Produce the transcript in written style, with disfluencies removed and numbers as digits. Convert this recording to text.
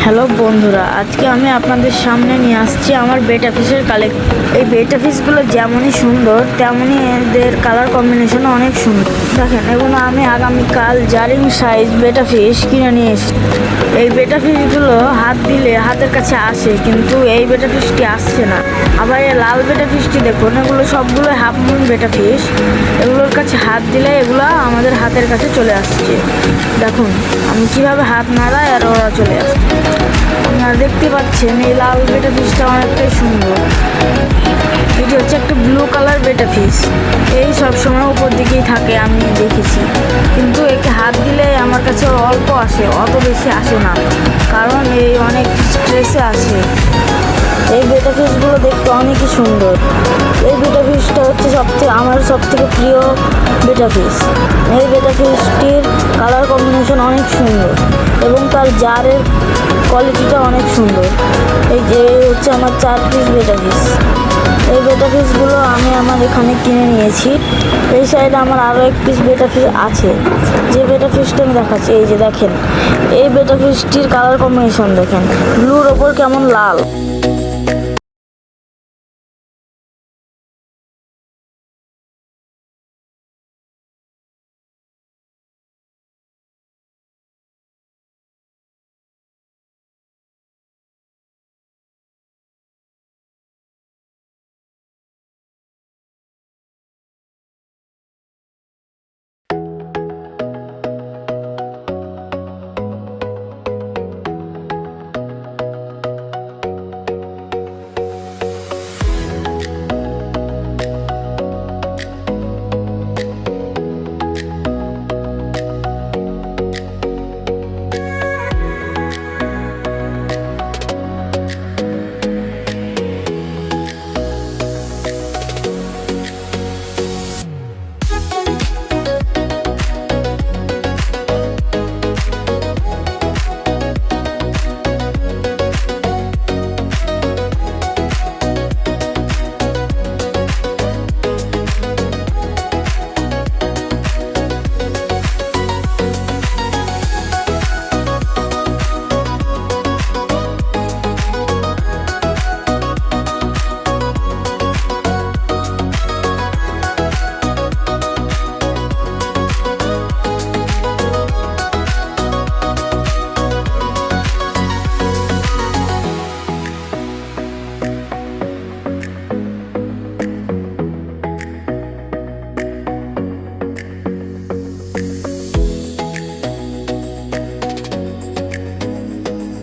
Hello বন্ধুরা, আজকে আমি আপনাদের সামনে নিয়ে আসছি আমার বেটা ফিশের কালেক্ট। এই বেটা ফিশগুলো যেমনই সুন্দর তেমনই এদের কালার কম্বিনেশন অনেক সুন্দর। দেখেন, এগুলো আমি আগামীকাল জারিং সাইজ বেটা ফিশ কিনে নিয়ে এসেছি। এই বেটা ফিশগুলো হাত দিলে হাতের কাছে আসে, কিন্তু এই বেটা ফিশটি আসছে না। আবার এই লাল বেটা ফিশটি দেখুন, এগুলো সবগুলো হাফ মুন বেটা ফিশ। এগুলোর কাছে হাত দিলে এগুলো আমাদের হাতের কাছে চলে আসছে। দেখুন আমি কিভাবে হাত নাড়াই আর ওরা চলে আসছে। আপনারা দেখতে পাচ্ছেন এই লাল বেটা ফিশটা অনেকটাই সুন্দর। এটি হচ্ছে একটা ব্লু কালার বেটা ফিশ। এই সব সময় উপর দিকেই থাকে, আমি দেখেছি, কিন্তু একে হাত দিলে আমার কাছে অল্প আসে, অত বেশি আসে না, কারণ এই অনেক স্ট্রেসে আসে। এই বেটা ফিশগুলো দেখতে অনেকই সুন্দর। এই বেটা ফিশটা হচ্ছে আমার সব থেকে প্রিয় বেটা ফিশ। এই বেটা ফিশটির কালার কম্বিনেশন অনেক সুন্দর এবং তার জারের কোয়ালিটিটা অনেক সুন্দর। এই যে হচ্ছে আমার 4 পিস বেটা ফিশ। এই বেটা ফিশগুলো আমি আমার এখানে কিনে নিয়েছি। এই সাইডে আমার আরও 1 পিস বেটা ফিশ আছে। যে বেটা ফিশটা আমি দেখাচ্ছি, এই যে দেখেন, এই বেটা ফিশটির কালার কম্বিনেশন দেখেন, ব্লুর ওপর কেমন লাল।